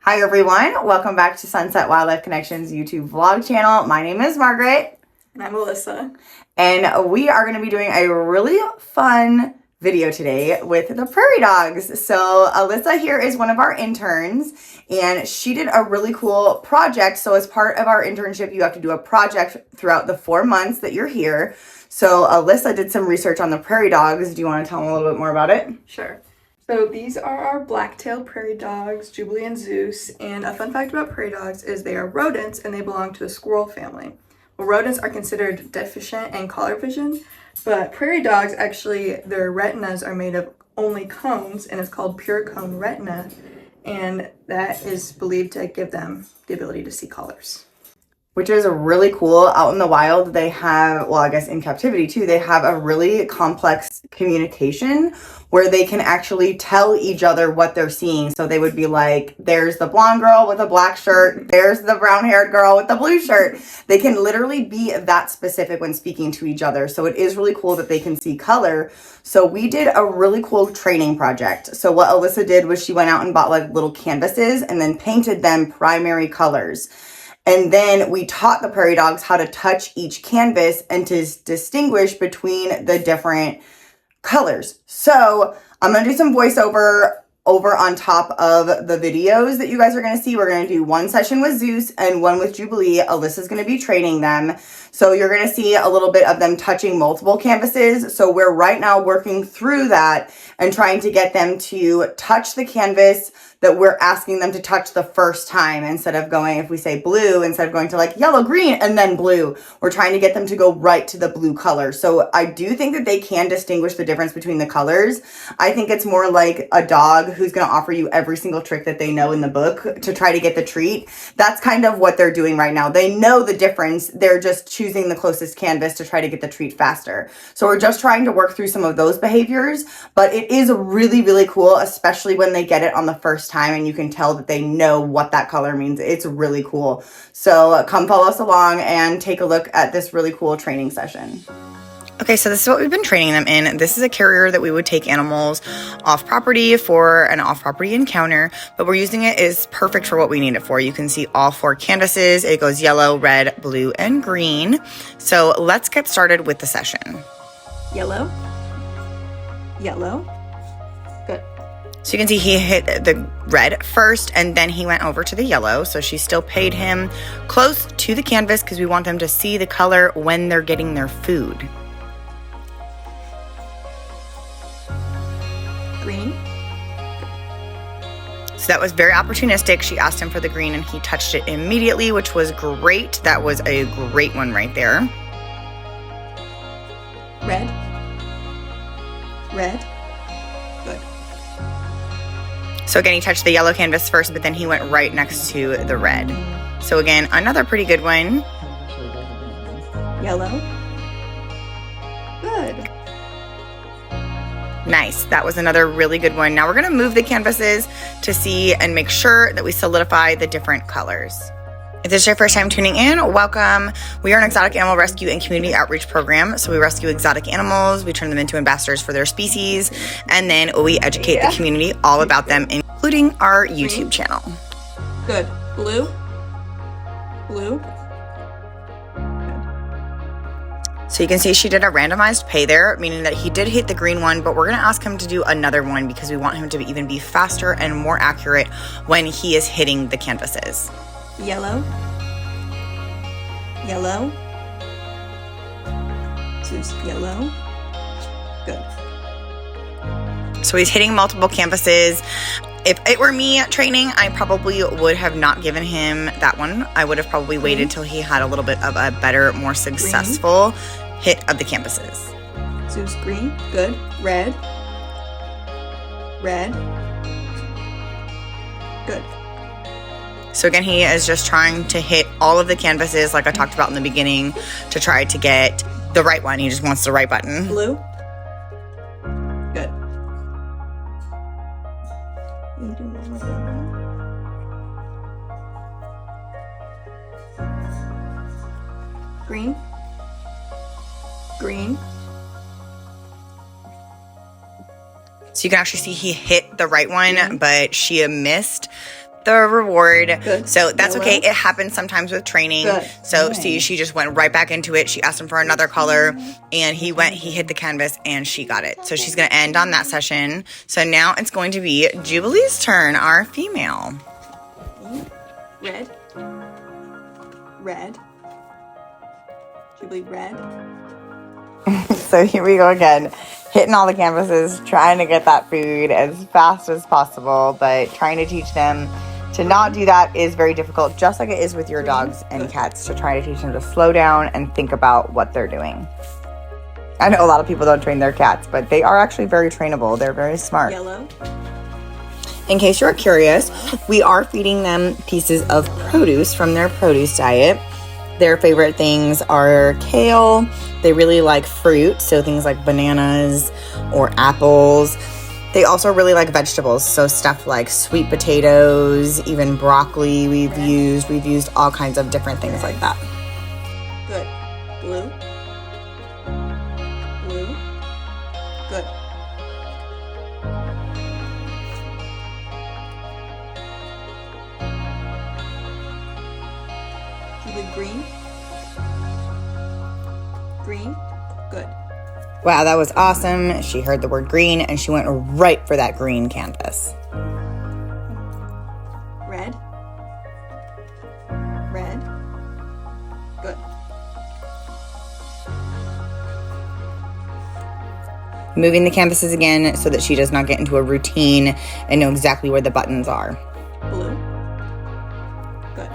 Hi everyone, welcome back to Sunset Wildlife Connections YouTube vlog channel. My name is Margaret. And I'm Alyssa. And we are going to be doing a really fun video today with the prairie dogs. So Alyssa here is one of our interns and she did a really cool project. So as part of our internship, you have to do a project throughout the 4 months that you're here. So Alyssa did some research on the prairie dogs. Do you want to tell them a little bit more about it? Sure. So these are our black-tailed prairie dogs, Jubilee and ZEUS, and a fun fact about prairie dogs is they are rodents and they belong to the squirrel family. Well, rodents are considered deficient in color vision, but prairie dogs actually, their retinas are made of only cones and it's called pure cone retina, and that is believed to give them the ability to see colors. Which is really cool. Out in the wild, they have, well, I guess in captivity too, they have a really complex communication where they can actually tell each other what they're seeing. So they would be like, there's the blonde girl with a black shirt, there's the brown-haired girl with the blue shirt. They can literally be that specific when speaking to each other. So it is really cool that they can see color. So we did a really cool training project. So what Alyssa did was she went out and bought like little canvases and then painted them primary colors. And then we taught the prairie dogs how to touch each canvas and to distinguish between the different colors. So I'm going to do some voiceover over on top of the videos that you guys are going to see. We're going to do one session with ZEUS and one with Jubilee. Alyssa's going to be training them. So you're going to see a little bit of them touching multiple canvases. So we're right now working through that and trying to get them to touch the canvas that we're asking them to touch the first time, instead of going, if we say blue, instead of going to like yellow, green, and then blue, we're trying to get them to go right to the blue color. So I do think that they can distinguish the difference between the colors. I think it's more like a dog who's going to offer you every single trick that they know in the book to try to get the treat. That's kind of what they're doing right now. They know the difference. They're just choosing the closest canvas to try to get the treat faster. So we're just trying to work through some of those behaviors, but it is really, really cool, especially when they get it on the first time and you can tell that they know what that color means. It's really cool. So come follow us along and take a look at this really cool training session. Okay, so this is what we've been training them in. This is a carrier that we would take animals off property for an off-property encounter, but we're using it is perfect for what we need it for. You can see all 4 canvases. It goes yellow, red, blue, and green. So let's get started with the session. Yellow. Yellow. Good. So you can see he hit the red first and then he went over to the yellow. So she still paid him close to the canvas because we want them to see the color when they're getting their food. Green. So that was very opportunistic. She asked him for the green and he touched it immediately, which was great. That was a great one right there. Red. Red. Good. So again, he touched the yellow canvas first, but then he went right next to the red. So again, another pretty good one. Yellow. Good. Nice. That was another really good one. Now we're going to move the canvases to see and make sure that we solidify the different colors. If this is your first time tuning in, welcome. We are an exotic animal rescue and community outreach program. So we rescue exotic animals, we turn them into ambassadors for their species, and then we educate the community all about them, including our YouTube channel. Good. Blue. Blue. So you can see she did a randomized pay there, meaning that he did hit the green one, but we're going to ask him to do another one because we want him to even be faster and more accurate when he is hitting the canvases. Yellow. Yellow. Choose yellow. Good. So he's hitting multiple canvases. If it were me training, I probably would have not given him that one. I would have probably waited till he had a little bit of a better, more successful hit of the canvases. ZEUS green. Good. Red. Red. Good. So again, he is just trying to hit all of the canvases like I talked about in the beginning to try to get the right one. He just wants the right button. Blue. Good. You do one with that one. Green. Green. So you can actually see he hit the right one, but she missed the reward. Good. So that's Yellow. okay. It happens sometimes with training. Good. So Nice. see, she just went right back into it. She asked him for another color, and he hit the canvas, and she got it. So she's going to end on that session. So now it's going to be Jubilee's turn, our female. Red. Red. Jubilee, red. So here we go again, hitting all the canvases, trying to get that food as fast as possible, but trying to teach them to not do that is very difficult, just like it is with your dogs and cats, to try to teach them to slow down and think about what they're doing. I know a lot of people don't train their cats, but they are actually very trainable. They're very smart. Yellow. In case you're curious, we are feeding them pieces of produce from their produce diet. Their favorite things are kale. They really like fruit, so things like bananas or apples. They also really like vegetables, so stuff like sweet potatoes, even broccoli we've used. We've used all kinds of different things like that. Good. Blue. Blue. Good. Jubilee, green. Green. Good. Wow, that was awesome. She heard the word green and she went right for that green canvas. Red. Red. Good. Moving the canvases again so that she does not get into a routine and know exactly where the buttons are. Blue. Good.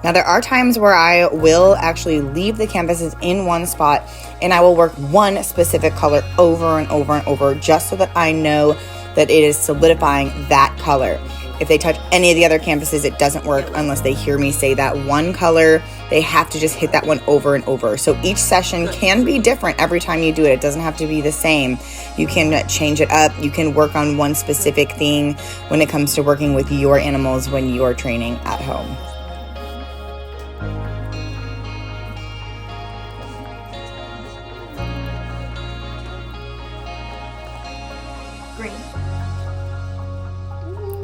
Now, there are times where I will actually leave the canvases in one spot and I will work one specific color over and over and over just so that I know that it is solidifying that color. If they touch any of the other canvases, it doesn't work unless they hear me say that one color. They have to just hit that one over and over. So each session can be different every time you do it. It doesn't have to be the same. You can change it up. You can work on one specific thing when it comes to working with your animals when you're training at home. Green.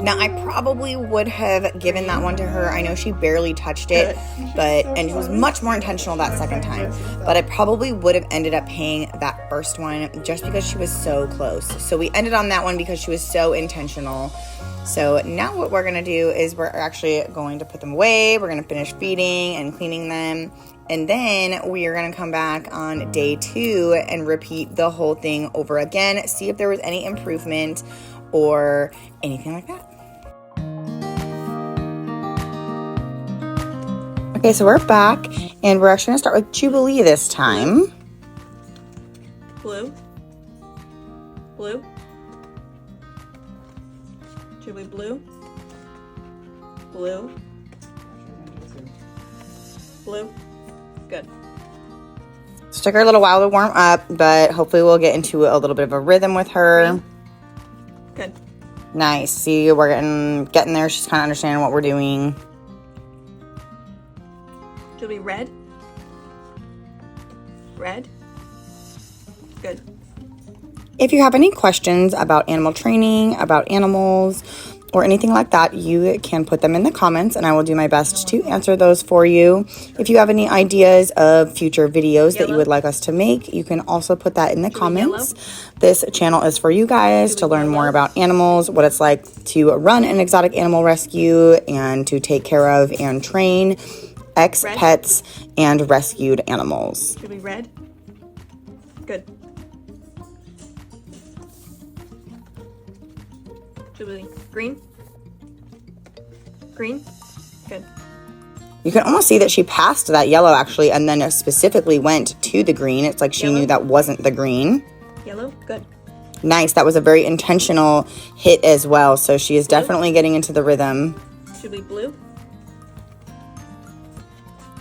Now, I probably would have given that one to her. I know she barely touched it, and it was much more intentional that second time. But I probably would have ended up paying that first one just because she was so close. So we ended on that one because she was so intentional. So now what we're going to do is we're actually going to put them away. We're going to finish feeding and cleaning them. And then we are going to come back on day 2 and repeat the whole thing over again. See if there was any improvement or anything like that. Okay, so we're back, and we're actually going to start with Jubilee this time. Blue. Blue. Jubilee, blue. Blue. Blue. Good. So took her a little while to warm up, but hopefully we'll get into a little bit of a rhythm with her. Good. Nice. See, we're getting there. She's kind of understanding what we're doing. Jubilee, red. Red. Good. If you have any questions about animal training, about animals, or anything like that, you can put them in the comments and I will do my best to answer those for you. If you have any ideas of future videos that you would like us to make, you can also put that in the comments. This channel is for you guys to learn more about animals, what it's like to run an exotic animal rescue and to take care of and train ex-pets and rescued animals. Jubilee, red. Good. Jubilee, green. Green. Good. You can almost see that she passed that yellow actually and then specifically went to the green. It's like she knew that wasn't the green. Yellow. Good. Nice. That was a very intentional hit as well. So she is definitely getting into the rhythm. Jubilee, blue.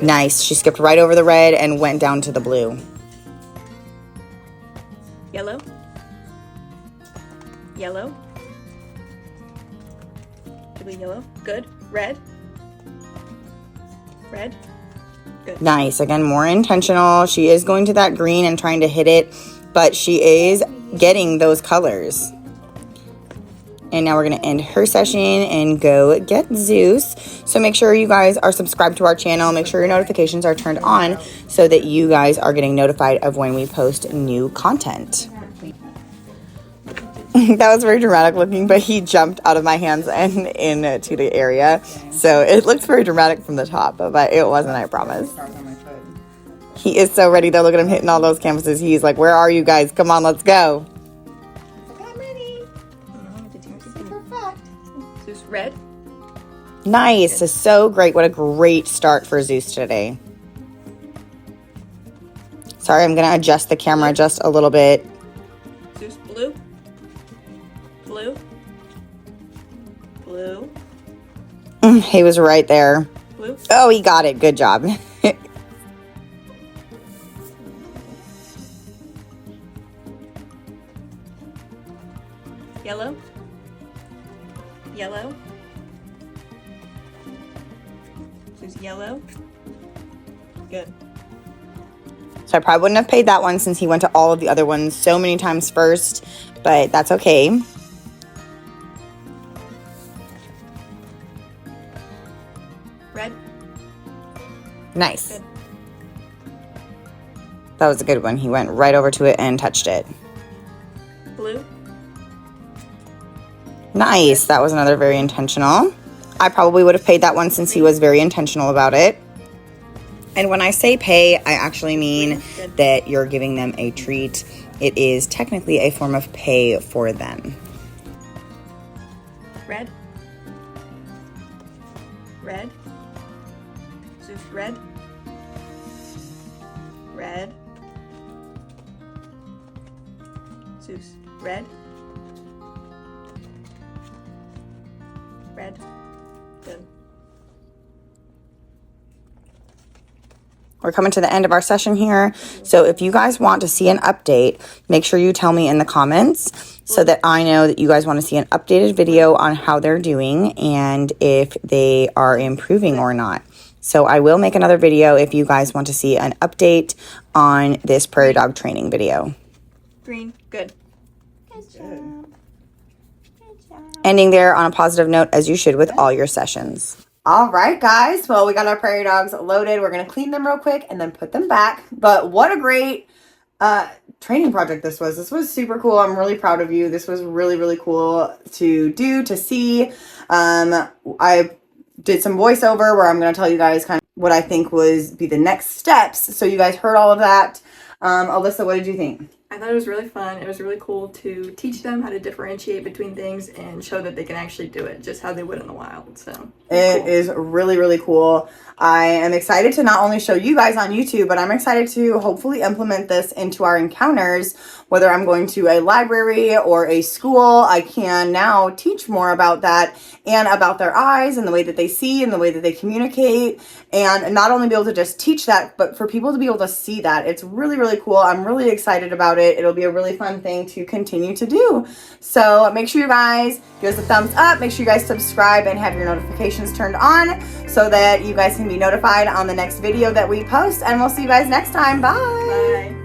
Nice. She skipped right over the red and went down to the blue. Yellow. Yellow. Jubilee, yellow. Good. Red. Red. Good. Nice. Again, more intentional. She is going to that green and trying to hit it, but she is getting those colors. And now we're going to end her session and go get Zeus. So make sure you guys are subscribed to our channel. Make sure your notifications are turned on so that you guys are getting notified of when we post new content. That was very dramatic looking, but he jumped out of my hands and into the area. So it looks very dramatic from the top, but it wasn't, I promise. He is so ready though. Look at him hitting all those canvases. He's like, where are you guys? Come on, let's go. I'm ready. Zeus, red. Nice. It's so great. What a great start for Zeus today. Sorry, I'm going to adjust the camera just a little bit. Zeus, blue. Blue. Blue. He was right there. Blue. Oh, he got it. Good job. Yellow. Yellow. Zeus, yellow. Good. So I probably wouldn't have paid that one since he went to all of the other ones so many times first, but that's okay. Red. Nice. Good. That was a good one. He went right over to it and touched it. Blue. Nice. That was another very intentional. I probably would have paid that one since he was very intentional about it. And when I say pay, I actually mean that you're giving them a treat. It is technically a form of pay for them. Red. Red. Zeus, red. Red. Zeus, red. Red. Good. We're coming to the end of our session here. So if you guys want to see an update, make sure you tell me in the comments so that I know that you guys want to see an updated video on how they're doing and if they are improving or not. So I will make another video if you guys want to see an update on this prairie dog training video. Green. Good. Ending there on a positive note, as you should with all your sessions. All right, guys. Well, we got our prairie dogs loaded. We're going to clean them real quick and then put them back. But what a great training project this was. This was super cool. I'm really proud of you. This was really, really cool to do, to see. I did some voiceover where I'm going to tell you guys kind of what I think be the next steps. So you guys heard all of that. Alyssa, what did you think? I thought it was really fun. It was really cool to teach them how to differentiate between things and show that they can actually do it just how they would in the wild. So it is really, really cool. I am excited to not only show you guys on YouTube, but I'm excited to hopefully implement this into our encounters. Whether I'm going to a library or a school, I can now teach more about that and about their eyes and the way that they see and the way that they communicate, and not only be able to just teach that, but for people to be able to see that. It's really, really cool. I'm really excited about it. It'll be a really fun thing to continue to do. So make sure you guys give us a thumbs up. Make sure you guys subscribe and have your notifications turned on so that you guys can be notified on the next video that we post. And we'll see you guys next time. Bye. Bye.